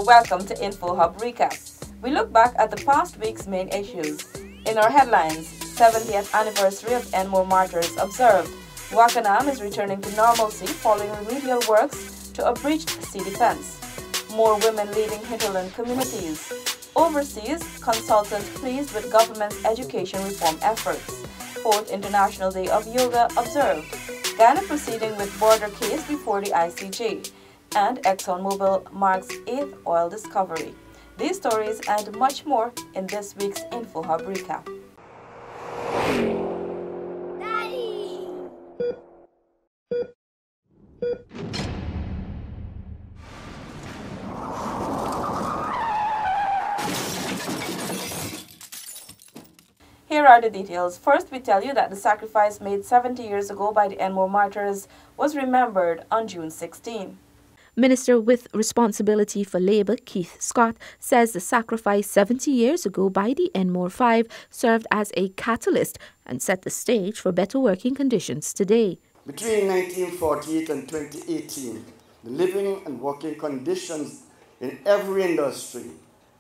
Welcome to InfoHub Recap. We look back at the past week's main issues. In our headlines, 70th anniversary of Enmore Martyrs observed. Wakkenam is returning to normalcy following remedial works to a breached sea defense. More women leading hinterland communities. Overseas, consultant pleased with government's education reform efforts. 4th International Day of Yoga observed. Ghana proceeding with border case before the ICJ. And ExxonMobil marks 8th oil discovery. These stories and much more in this week's InfoHub Recap. Daddy! Here are the details. First, we tell you that the sacrifice made 70 years ago by the Enmore Martyrs was remembered on June 16. Minister with responsibility for Labour, Keith Scott, says the sacrifice 70 years ago by the Enmore Five served as a catalyst and set the stage for better working conditions today. Between 1948 and 2018, the living and working conditions in every industry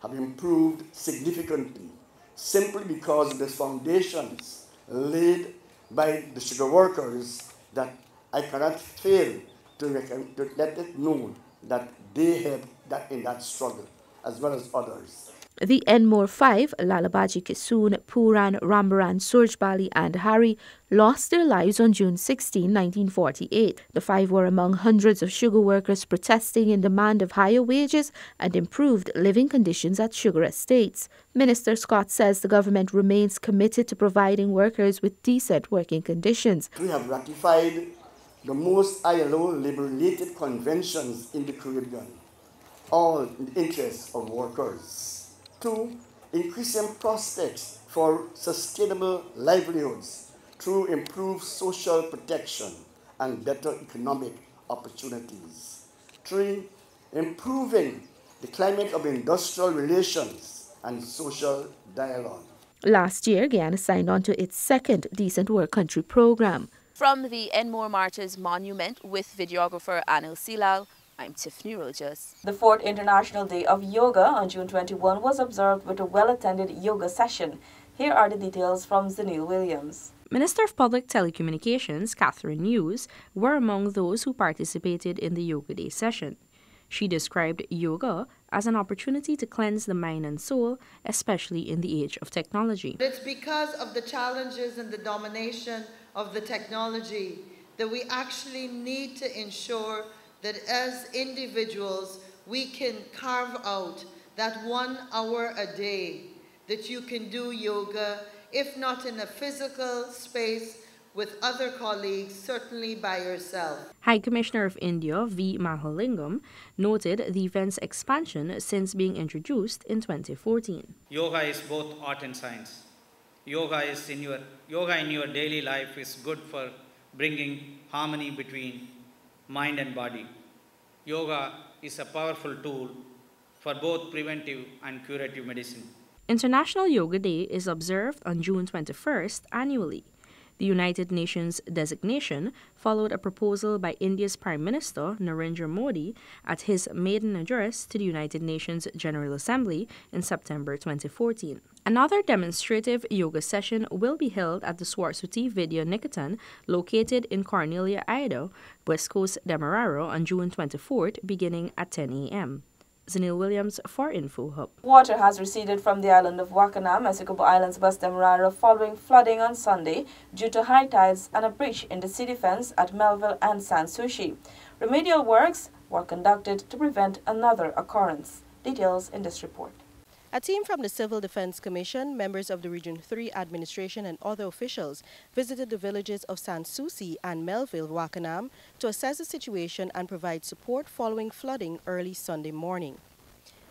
have improved significantly, simply because of the foundations laid by the sugar workers that I cannot fail to let it know that they helped in that struggle, as well as others. The Enmore Five, Lalabaji Kisoon, Puran, Rambaran, Surjbali and Hari, lost their lives on June 16, 1948. The five were among hundreds of sugar workers protesting in demand of higher wages and improved living conditions at sugar estates. Minister Scott says the government remains committed to providing workers with decent working conditions. We have ratified the most ILO labor-related conventions in the Caribbean, all in the interest of workers. 2, increasing prospects for sustainable livelihoods through improved social protection and better economic opportunities. 3, improving the climate of industrial relations and social dialogue. Last year, Guyana signed on to its second Decent Work Country program. From the Enmore Martyrs Monument with videographer Anil Silal, I'm Tiffany Rogers. The 4th International Day of Yoga on June 21 was observed with a well-attended yoga session. Here are the details from Zanil Williams. Minister of Public Telecommunications, Catherine Hughes, were among those who participated in the Yoga Day session. She described yoga as an opportunity to cleanse the mind and soul, especially in the age of technology. It's because of the challenges and the domination of the technology that we actually need to ensure that as individuals we can carve out that 1 hour a day that you can do yoga, if not in a physical space with other colleagues, certainly by yourself. High Commissioner of India V. Mahalingam noted the event's expansion since being introduced in 2014. Yoga is both art and science. Yoga in your daily life is good for bringing harmony between mind and body. Yoga is a powerful tool for both preventive and curative medicine. International Yoga Day is observed on June 21st annually. The United Nations designation followed a proposal by India's Prime Minister Narendra Modi at his maiden address to the United Nations General Assembly in September 2014. Another demonstrative yoga session will be held at the Swarswati Vidya Niketan, located in Cornelia, Idaho, West Coast, Demerara, on June 24th, beginning at 10 a.m. Zanil Williams for InfoHub. Water has receded from the island of Wakkenam, Essequibo Islands, West Demerara, following flooding on Sunday due to high tides and a breach in the sea defense at Melville and Sans Souci. Remedial works were conducted to prevent another occurrence. Details in this report. A team from the Civil Defense Commission, members of the Region 3 administration and other officials visited the villages of Sans Souci and Melville, Wakkenam, to assess the situation and provide support following flooding early Sunday morning.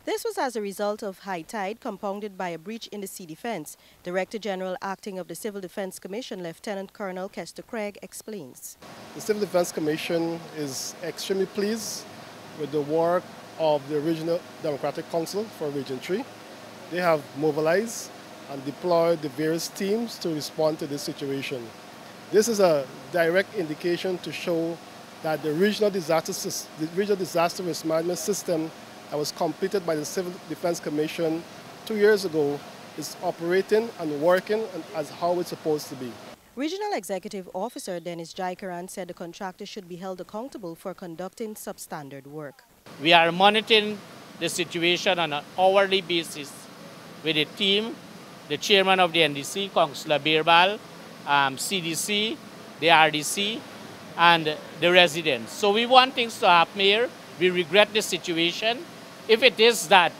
This was as a result of high tide compounded by a breach in the sea defense. Director General Acting of the Civil Defense Commission, Lieutenant Colonel Kester Craig, explains. The Civil Defense Commission is extremely pleased with the work of the Regional Democratic Council for Region 3. They have mobilized and deployed the various teams to respond to this situation. This is a direct indication to show that the regional disaster risk management system that was completed by the Civil Defense Commission 2 years ago is operating and working as how it's supposed to be. Regional Executive Officer Dennis Jaikaran said the contractor should be held accountable for conducting substandard work. We are monitoring the situation on an hourly basis with the team, the chairman of the NDC, Councillor Birbal, CDC, the RDC, and the residents. So we want things to happen here. We regret the situation. If it is that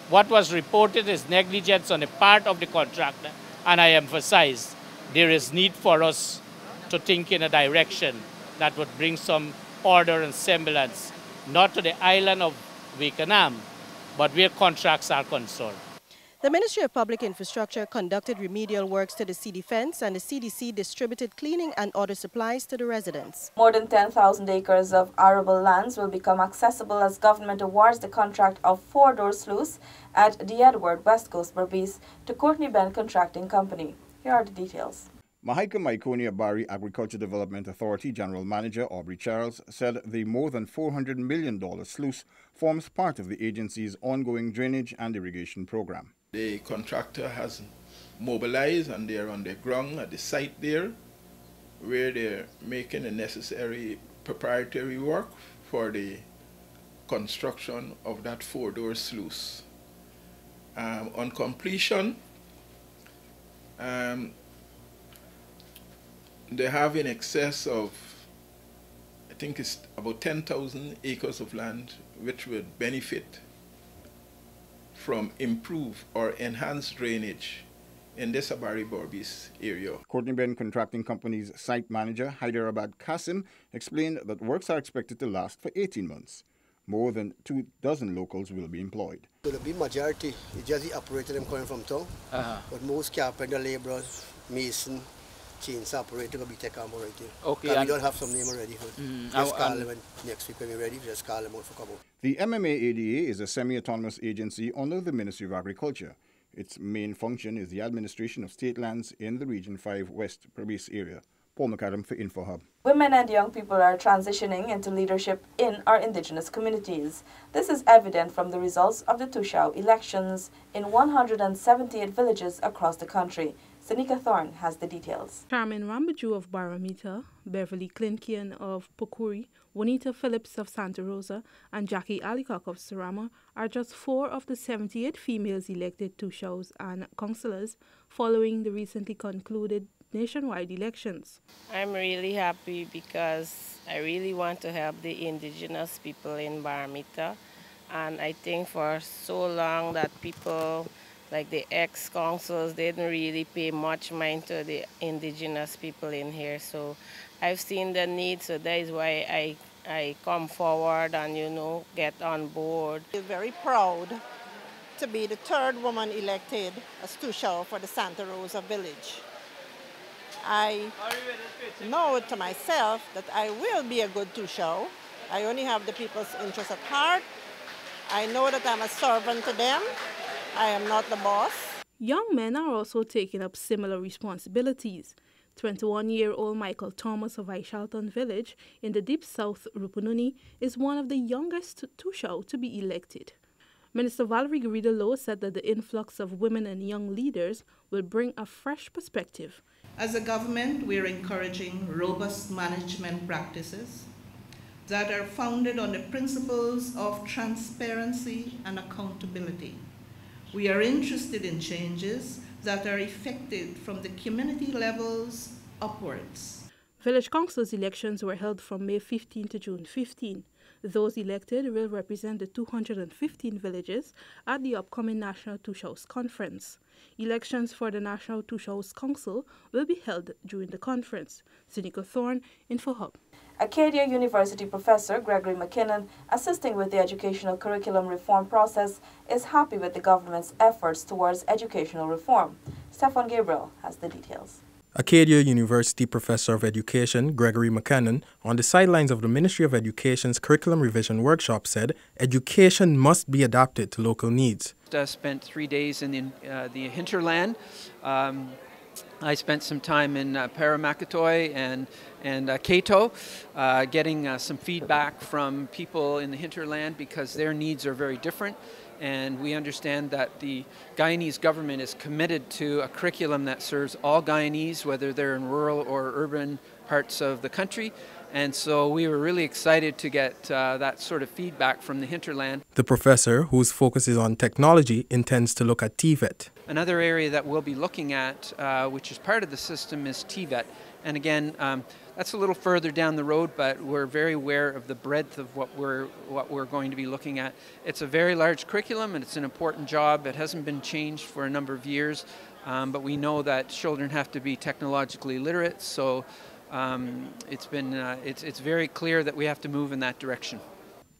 what was reported is negligence on the part of the contractor, and I emphasize, there is need for us to think in a direction that would bring some order and semblance, not to the island of Wakenham, but where contracts are concerned. The Ministry of Public Infrastructure conducted remedial works to the Sea Defense, and the CDC distributed cleaning and other supplies to the residents. More than 10,000 acres of arable lands will become accessible as government awards the contract of 4-door sluice at the Edward West Coast Berbice to Courtney Benn Contracting Company. Here are the details. Mahika Myconia Barry Agriculture Development Authority General Manager Aubrey Charles said the more than $400 million sluice forms part of the agency's ongoing drainage and irrigation program. The contractor has mobilized and they're on the ground at the site there where they're making the necessary preparatory work for the construction of that 4-door sluice. On completion, they have in excess of, I think it's about 10,000 acres of land which would benefit from improved or enhanced drainage in the Sabari Berbice area. Courtney Benn Contracting Company's site manager, Hyderabad Kasim, explained that works are expected to last for 18 months. More than 24 locals will be employed. So the big majority is just the operator them coming from town, but most carpenter, laborers, mason, chainsaw operator will be taken on already. Okay. We don't have some name already. Just call them next week when we're ready. Just call them out for come out. The MMA-ADA is a semi-autonomous agency under the Ministry of Agriculture. Its main function is the administration of state lands in the Region 5 West Berbice area. Paul McAdam for InfoHub. Women and young people are transitioning into leadership in our indigenous communities. This is evident from the results of the Tushao elections in 178 villages across the country. Senika Thorne has the details. Carmen Rambaju of Baramita, Beverly Clinkian of Pokuri, Juanita Phillips of Santa Rosa, and Jackie Alicock of Sarama are just 4 of the 78 females elected Tushaus and councillors following the recently concluded nationwide elections. I'm really happy because I really want to help the indigenous people in Baramita, and I think for so long that people like the ex-councils didn't really pay much mind to the indigenous people in here. So I've seen the need, so that is why I come forward and, you know, get on board. I'm very proud to be the 3rd woman elected as Tushao for the Santa Rosa village. I know to myself that I will be a good Tushao. I only have the people's interest at heart. I know that I'm a servant to them. I am not the boss. Young men are also taking up similar responsibilities. 21-year-old Michael Thomas of Aishalton Village in the deep south Rupununi is one of the youngest Tushao to be elected. Minister Valerie Garrido Lowe said that the influx of women and young leaders will bring a fresh perspective. As a government, we are encouraging robust management practices that are founded on the principles of transparency and accountability. We are interested in changes that are effected from the community levels upwards. Village councils elections were held from May 15 to June 15. Those elected will represent the 215 villages at the upcoming National Tushaus Conference. Elections for the National Tushaus Council will be held during the conference. Senika Thorne, InfoHub. Acadia University professor Gregory McKinnon, assisting with the educational curriculum reform process, is happy with the government's efforts towards educational reform. Stefan Gabriel has the details. Acadia University Professor of Education Gregory McKinnon, on the sidelines of the Ministry of Education's Curriculum Revision Workshop, said education must be adapted to local needs. I spent 3 days in the hinterland I spent some time in Paramakatoy and Cato, getting some feedback from people in the hinterland because their needs are very different. And we understand that the Guyanese government is committed to a curriculum that serves all Guyanese, whether they're in rural or urban parts of the country. And so we were really excited to get that sort of feedback from the hinterland. The professor, whose focus is on technology, intends to look at TVET. Another area that we'll be looking at, which is part of the system, is TVET. And again, that's a little further down the road, but we're very aware of the breadth of what we're going to be looking at. It's a very large curriculum and it's an important job. It hasn't been changed for a number of years, but we know that children have to be technologically literate, so it's very clear that we have to move in that direction.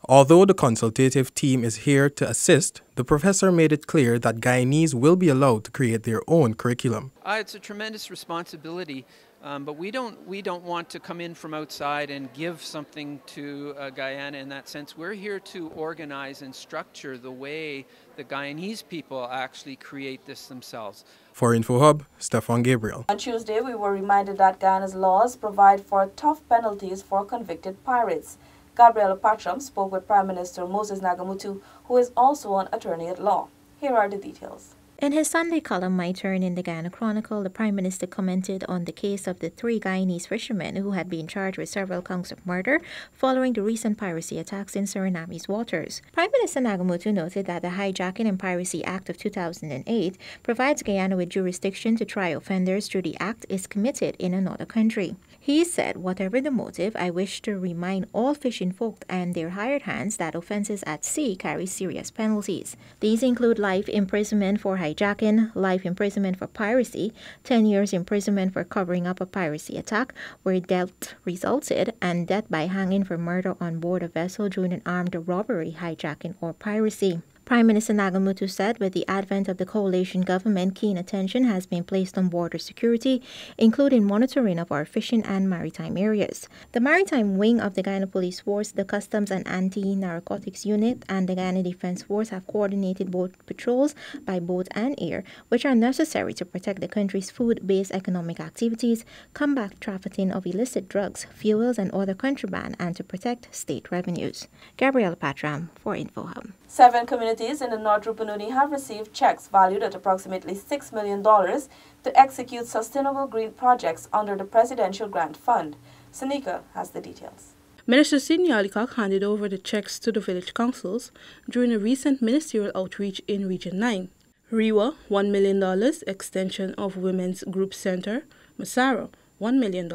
Although the consultative team is here to assist, the professor made it clear that Guyanese will be allowed to create their own curriculum. It's a tremendous responsibility, but we don't want to come in from outside and give something to Guyana in that sense. We're here to organize and structure the way the Guyanese people actually create this themselves. For InfoHub, Stefan Gabriel. On Tuesday, we were reminded that Guyana's laws provide for tough penalties for convicted pirates. Gabriela Patram spoke with Prime Minister Moses Nagamutu, who is also an attorney at law. Here are the details. In his Sunday column, My Turn in the Guyana Chronicle, the Prime Minister commented on the case of the 3 Guyanese fishermen who had been charged with several counts of murder following the recent piracy attacks in Suriname's waters. Prime Minister Nagamutu noted that the Hijacking and Piracy Act of 2008 provides Guyana with jurisdiction to try offenders through the act is committed in another country. He said, whatever the motive, I wish to remind all fishing folk and their hired hands that offences at sea carry serious penalties. These include life imprisonment for hijacking, life imprisonment for piracy, 10 years imprisonment for covering up a piracy attack where death resulted, and death by hanging for murder on board a vessel during an armed robbery, hijacking, or piracy. Prime Minister Nagamutu said with the advent of the coalition government, keen attention has been placed on border security, including monitoring of our fishing and maritime areas. The maritime wing of the Guyana Police Force, the Customs and Anti-Narcotics Unit, and the Guyana Defence Force have coordinated boat patrols by boat and air, which are necessary to protect the country's food-based economic activities, combat trafficking of illicit drugs, fuels, and other contraband, and to protect state revenues. Gabrielle Patram for InfoHub. 7 communities in the North Rupununi have received checks valued at approximately $6 million to execute sustainable green projects under the Presidential Grant Fund. Sanika has the details. Minister Sidney Alikok handed over the checks to the village councils during a recent ministerial outreach in Region 9. Rewa, $1 million, extension of Women's Group Center. Masara, $1 million,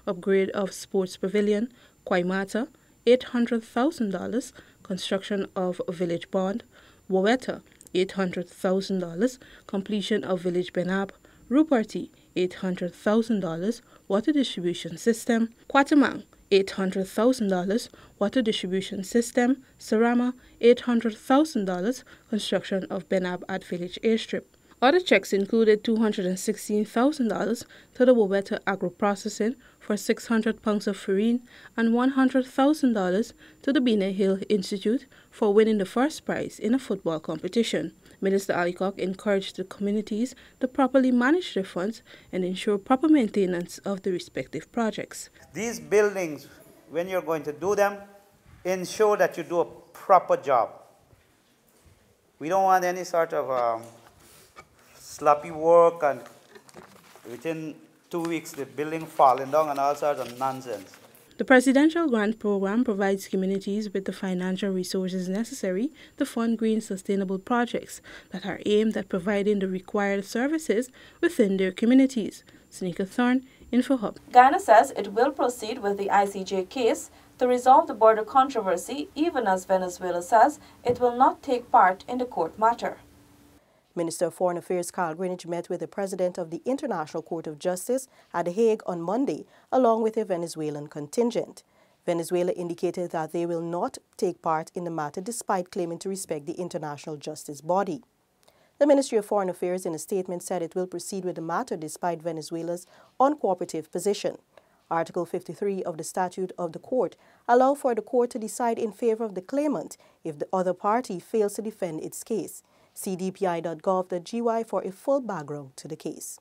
upgrade of Sports Pavilion. Kwaimata, $800,000, construction of Village Bond. Waweta, $800,000, completion of Village Benab. Ruparti, $800,000, water distribution system. Quatamang, $800,000, water distribution system. Sarama, $800,000, construction of Benab at Village Airstrip. Other checks included $216,000 to the Waweta Agro-Processing for 600 pounds of farine and $100,000 to the Bina Hill Institute for winning the first prize in a football competition. Minister Alikok encouraged the communities to properly manage their funds and ensure proper maintenance of the respective projects. These buildings, when you're going to do them, ensure that you do a proper job. We don't want any sort of sloppy work and within 2 weeks the building falling down and all sorts of nonsense. The Presidential Grant Program provides communities with the financial resources necessary to fund green sustainable projects that are aimed at providing the required services within their communities. Sanika Thorne, InfoHub. Guyana says it will proceed with the ICJ case to resolve the border controversy, even as Venezuela says it will not take part in the court matter. Minister of Foreign Affairs Carl Greenidge met with the President of the International Court of Justice at The Hague on Monday, along with a Venezuelan contingent. Venezuela indicated that they will not take part in the matter despite claiming to respect the international justice body. The Ministry of Foreign Affairs in a statement said it will proceed with the matter despite Venezuela's uncooperative position. Article 53 of the Statute of the Court allows for the court to decide in favor of the claimant if the other party fails to defend its case. See dpi.gov.gy for a full background to the case.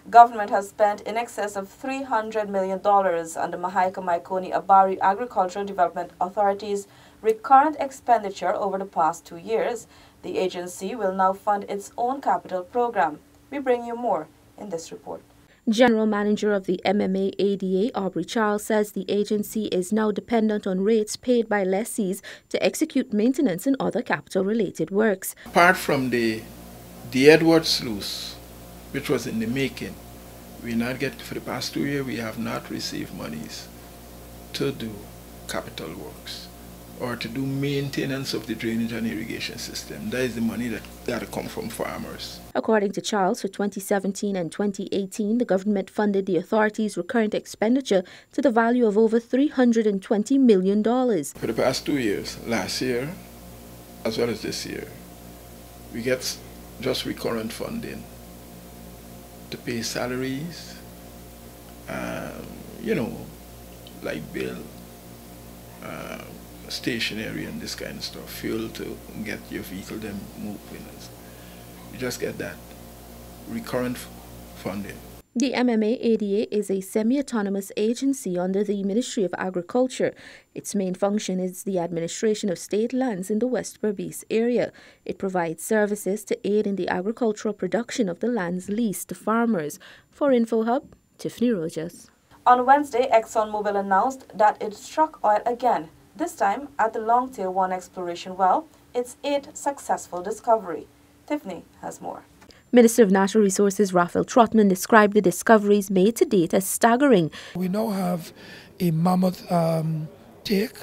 Government has spent in excess of $300 million on the Mahaica-Mahaicony-Abari Agricultural Development Authority's recurrent expenditure over the past 2 years. The agency will now fund its own capital program. We bring you more in this report. General Manager of the MMA ADA, Aubrey Charles, says the agency is now dependent on rates paid by lessees to execute maintenance and other capital-related works. Apart from the Edward Sluice, which was in the making, for the past 2 years, we have not received monies to do capital works or to do maintenance of the drainage and irrigation system. That is the money that got to come from farmers. According to Charles, for 2017 and 2018, the government funded the authority's recurrent expenditure to the value of over $320 million. For the past 2 years, last year as well as this year, we get just recurrent funding to pay salaries, like bill, stationery and this kind of stuff, fuel to get your vehicle them moving. You just get that recurrent funding. The MMA ADA is a semi-autonomous agency under the Ministry of Agriculture. Its main function is the administration of state lands in the West Berbice area. It provides services to aid in the agricultural production of the lands leased to farmers. For InfoHub, Tiffany Rogers. On Wednesday, ExxonMobil announced that it struck oil again, this time at the Longtail 1 exploration well, its 8th successful discovery. Tiffany has more. Minister of Natural Resources Raphael Trotman described the discoveries made to date as staggering. We now have a mammoth take,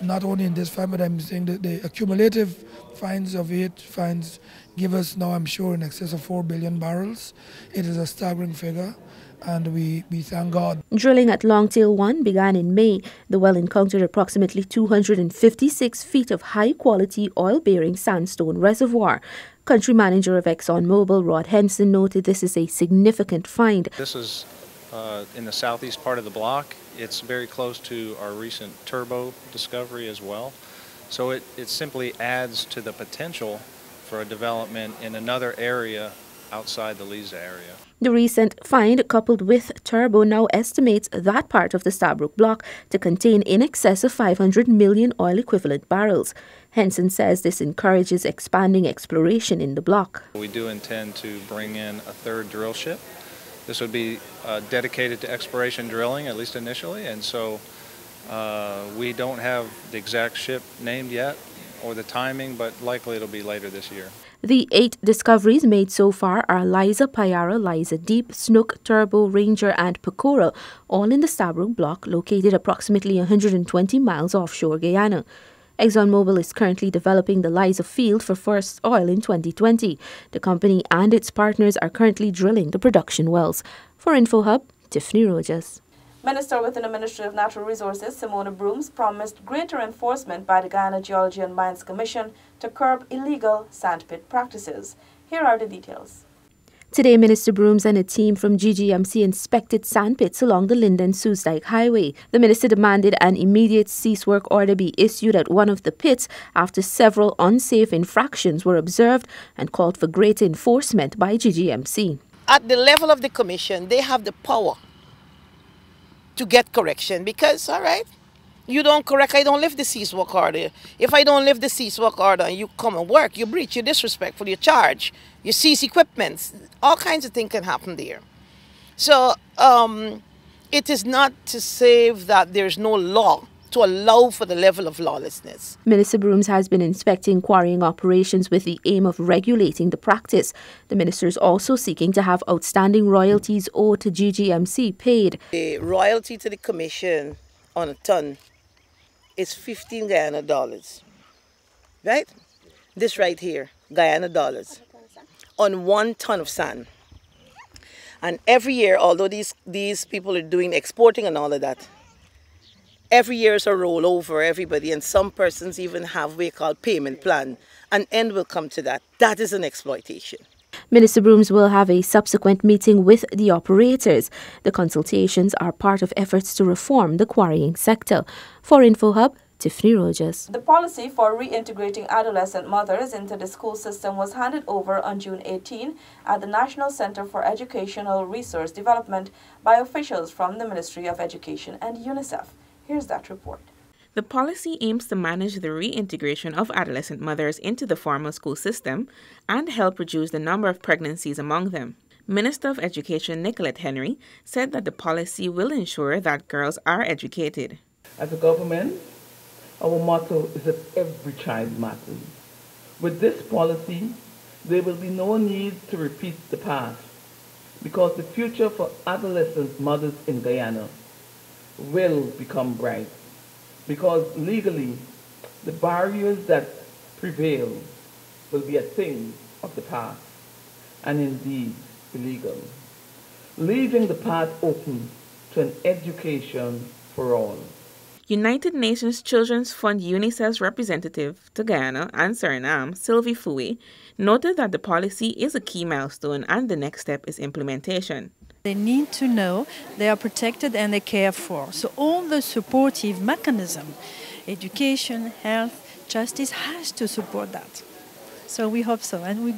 not only in this find, but I'm saying that the accumulative finds of 8 finds give us now, I'm sure, in excess of 4 billion barrels. It is a staggering figure, and we thank God. Drilling at Longtail 1 began in May. The well encountered approximately 256 feet of high-quality oil-bearing sandstone reservoir. Country manager of ExxonMobil, Rod Henson, noted this is a significant find. This is in the southeast part of the block. It's very close to our recent Turbo discovery as well. So it simply adds to the potential for a development in another area outside the Liza area. The recent find, coupled with Turbo, now estimates that part of the Stabroek Block to contain in excess of 500 million oil-equivalent barrels. Henson says this encourages expanding exploration in the block. We do intend to bring in a third drill ship. This would be dedicated to exploration drilling, at least initially, and so we don't have the exact ship named yet or the timing, but likely it'll be later this year. The 8 discoveries made so far are Liza, Payara, Liza Deep, Snook, Turbo, Ranger and Pecora, all in the Stabroek Block, located approximately 120 miles offshore Guyana. ExxonMobil is currently developing the Liza field for first oil in 2020. The company and its partners are currently drilling the production wells. For InfoHub, Tiffany Rogers. Minister within the Ministry of Natural Resources, Simona Brooms, promised greater enforcement by the Guyana Geology and Mines Commission to curb illegal sandpit practices. Here are the details. Today, Minister Brooms and a team from GGMC inspected sandpits along the Linden-Soesdijk Highway. The minister demanded an immediate cease-work order be issued at one of the pits after several unsafe infractions were observed and called for greater enforcement by GGMC. At the level of the commission, they have the power to get correction because, all right, you don't correct, I don't lift the cease-work order. If I don't lift the cease-work order and you come and work, you breach, you're disrespectful, you charge, you seize equipment, all kinds of things can happen there. So it is not to say that there's no law to allow for the level of lawlessness. Minister Brooms has been inspecting quarrying operations with the aim of regulating the practice. The minister is also seeking to have outstanding royalties owed to GGMC paid. The royalty to the commission on a ton is 15 Guyana dollars, right? This right here, Guyana dollars, on 1 ton of sand. And every year, although these people are doing exporting and all of that, every year is a rollover, everybody, and some persons even have what we call payment plan. An end will come to that. That is an exploitation. Minister Brooms will have a subsequent meeting with the operators. The consultations are part of efforts to reform the quarrying sector. For InfoHub, Tiffany Rogers. The policy for reintegrating adolescent mothers into the school system was handed over on June 18 at the National Center for Educational Resource Development by officials from the Ministry of Education and UNICEF. Here's that report. The policy aims to manage the reintegration of adolescent mothers into the formal school system and help reduce the number of pregnancies among them. Minister of Education Nicolette Henry said that the policy will ensure that girls are educated. As a government, our motto is that every child matters. With this policy, there will be no need to repeat the past, because the future for adolescent mothers in Guyana will become bright. Because legally, the barriers that prevail will be a thing of the past, and indeed illegal, leaving the path open to an education for all. United Nations Children's Fund UNICEF's representative to Guyana and Suriname, Sylvie Fouet, noted that the policy is a key milestone and the next step is implementation. They need to know they are protected and they care for. So all the supportive mechanism, education, health, justice has to support that. So we hope so, and we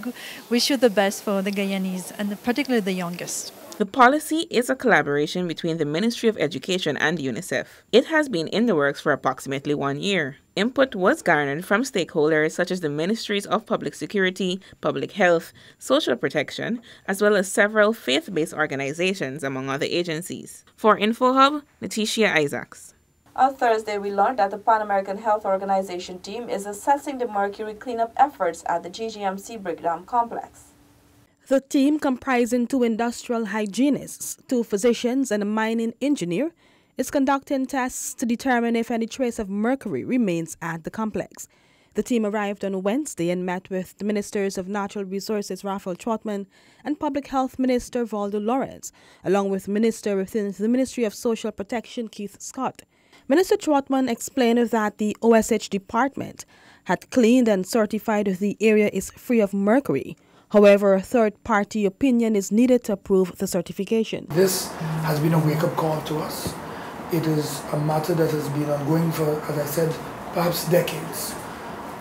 wish you the best for the Guyanese, and particularly the youngest. The policy is a collaboration between the Ministry of Education and UNICEF. It has been in the works for approximately 1 year. Input was garnered from stakeholders such as the Ministries of Public Security, Public Health, Social Protection, as well as several faith-based organizations, among other agencies. For InfoHub, Leticia Isaacs. On Thursday, we learned that the Pan American Health Organization team is assessing the mercury cleanup efforts at the GGMC Brick Dam complex. The team, comprising 2 industrial hygienists, 2 physicians, and a mining engineer, is conducting tests to determine if any trace of mercury remains at the complex. The team arrived on Wednesday and met with the Ministers of Natural Resources Raphael Trotman and Public Health Minister Valdo Lawrence, along with Minister within the Ministry of Social Protection Keith Scott. Minister Trotman explained that the OSH department had cleaned and certified the area is free of mercury. However, a third-party opinion is needed to approve the certification. This has been a wake-up call to us. It is a matter that has been ongoing for, as I said, perhaps decades.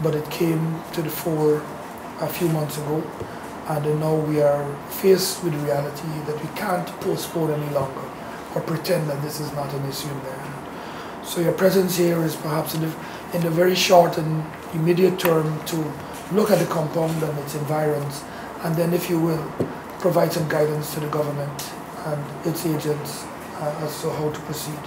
But it came to the fore a few months ago, and now we are faced with the reality that we can't postpone any longer or pretend that this is not an issue in there. So your presence here is perhaps in the very short and immediate term to look at the compound and its environs, and then, if you will, provide some guidance to the government and its agents as to how to proceed.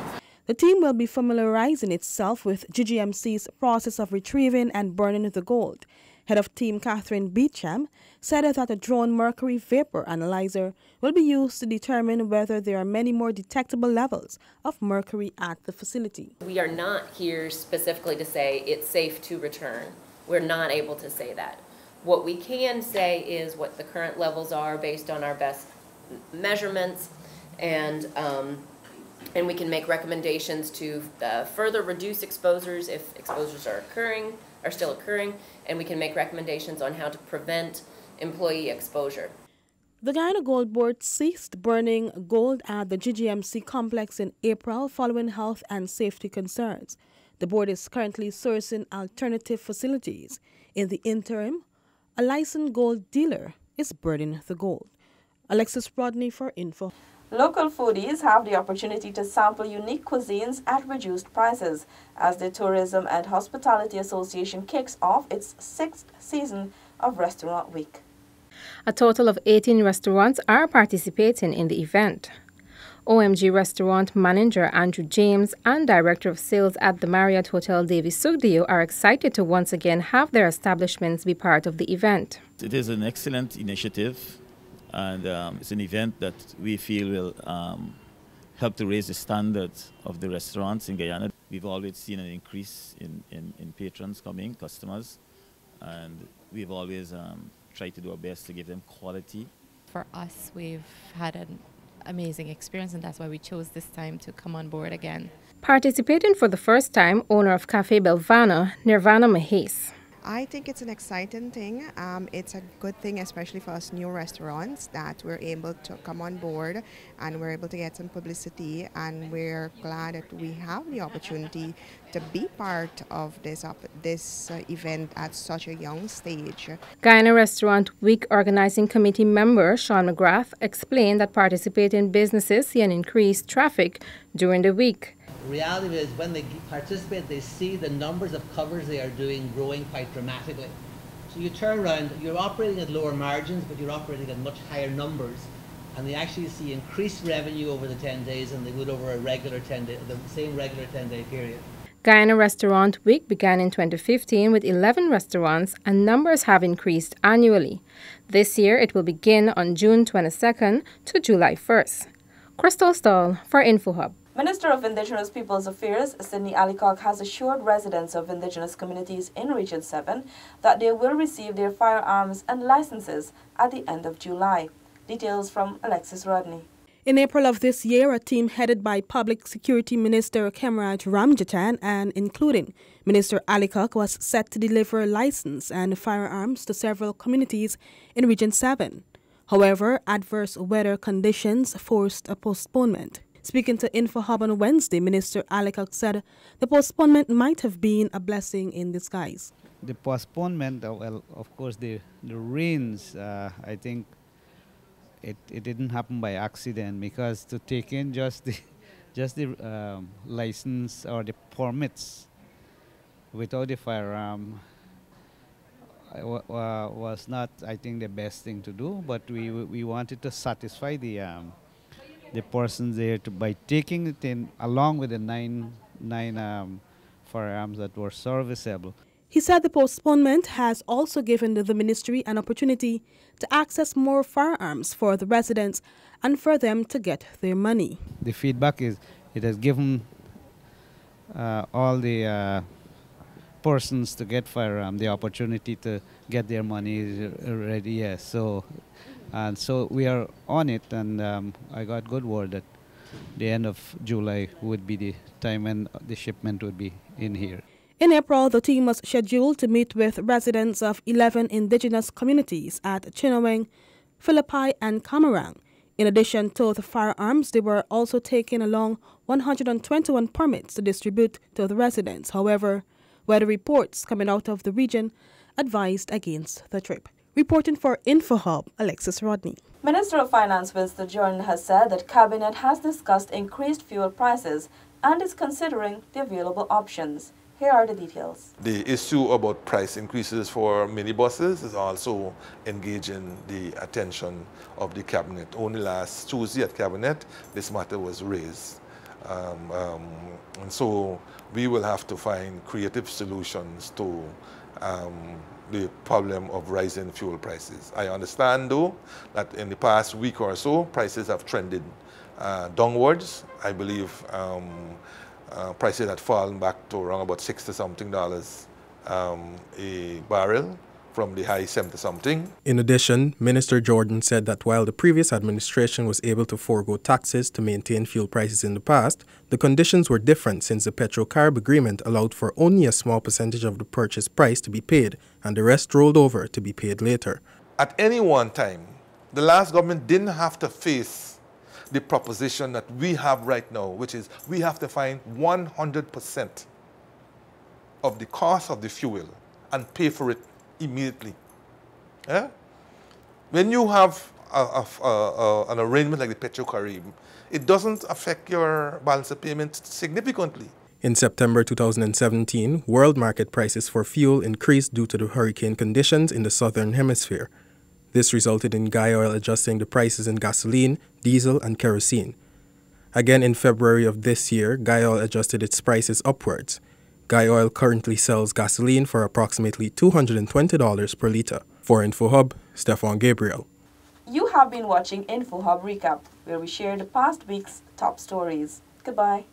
The team will be familiarizing itself with GGMC's process of retrieving and burning the gold. Head of team Catherine Beecham said that a drone mercury vapor analyzer will be used to determine whether there are many more detectable levels of mercury at the facility. We are not here specifically to say it's safe to return. We're not able to say that. What we can say is what the current levels are based on our best measurements, and we can make recommendations to further reduce exposures if exposures are still occurring, and we can make recommendations on how to prevent employee exposure. The Guyana Gold Board ceased burning gold at the GGMC complex in April following health and safety concerns. The board is currently sourcing alternative facilities. In the interim, a licensed gold dealer is burning the gold. Alexis Rodney for Info. Local foodies have the opportunity to sample unique cuisines at reduced prices as the Tourism and Hospitality Association kicks off its 6th season of Restaurant Week. A total of 18 restaurants are participating in the event. OMG restaurant manager Andrew James and director of sales at the Marriott Hotel David Sugdio are excited to once again have their establishments be part of the event. It is an excellent initiative, and it's an event that we feel will help to raise the standards of the restaurants in Guyana. We've always seen an increase in patrons coming, customers, and we've always tried to do our best to give them quality. For us, we've had an amazing experience, and that's why we chose this time to come on board again. Participating for the first time, owner of Cafe Belvana, Nirvana Mahes. I think it's an exciting thing. It's a good thing, especially for us new restaurants, that we're able to come on board and we're able to get some publicity, and we're glad that we have the opportunity to be part of this event at such a young stage. Guyana Restaurant Week Organizing Committee member Sean McGrath explained that participating businesses see an increased traffic during the week. The reality is when they participate, they see the numbers of covers they are doing growing quite dramatically. So you turn around, you're operating at lower margins, but you're operating at much higher numbers, and they actually see increased revenue over the 10 days than they would over a regular 10-day, the same regular 10-day period. Guyana Restaurant Week began in 2015 with 11 restaurants, and numbers have increased annually. This year it will begin on June 22nd to July 1st. Crystal Stahl for InfoHub. Minister of Indigenous Peoples Affairs, Sidney Allicock, has assured residents of Indigenous communities in Region 7 that they will receive their firearms and licenses at the end of July. Details from Alexis Rodney. In April of this year, a team headed by Public Security Minister Khemraj Ramjatan and including Minister Allicock was set to deliver license and firearms to several communities in Region 7. However, adverse weather conditions forced a postponement. Speaking to InfoHub on Wednesday, Minister Allicock said the postponement might have been a blessing in disguise. The postponement, well, of course, the rains, I think it didn't happen by accident, because to take in just the license or the permits without the firearm was not, I think, the best thing to do. But we wanted to satisfy the persons there by taking it in along with the nine firearms that were serviceable. He said the postponement has also given the ministry an opportunity to access more firearms for the residents and for them to get their money. The feedback is it has given all the persons to get firearm the opportunity to get their money ready. Yes, so we are on it, and I got good word that the end of July would be the time when the shipment would be in here. In April, the team was scheduled to meet with residents of 11 indigenous communities at Chinaweng, Philippi, and Camarang. In addition to the firearms, they were also taking along 121 permits to distribute to the residents. However, weather reports coming out of the region advised against the trip. Reporting for InfoHub, Alexis Rodney. Minister of Finance Winston Jordan has said that Cabinet has discussed increased fuel prices and is considering the available options. Here are the details. The issue about price increases for minibuses is also engaging the attention of the Cabinet. Only last Tuesday at Cabinet, this matter was raised. And so we will have to find creative solutions to the problem of rising fuel prices. I understand, though, that in the past week or so, prices have trended downwards. I believe prices had fallen back to around about $60-something a barrel from the high 70-something. In addition, Minister Jordan said that while the previous administration was able to forego taxes to maintain fuel prices in the past, the conditions were different since the Petrocarb agreement allowed for only a small percentage of the purchase price to be paid and the rest rolled over to be paid later. At any one time, the last government didn't have to face the proposition that we have right now, which is we have to find 100% of the cost of the fuel and pay for it immediately. Yeah? When you have an arrangement like the Petrocarib, it doesn't affect your balance of payment significantly. In September 2017, world market prices for fuel increased due to the hurricane conditions in the southern hemisphere. This resulted in Guy Oil adjusting the prices in gasoline, diesel, and kerosene. Again in February of this year, Guy Oil adjusted its prices upwards. Guy Oil currently sells gasoline for approximately $220 per litre. For InfoHub, Stefan Gabriel. You have been watching InfoHub Recap, where we share the past week's top stories. Goodbye.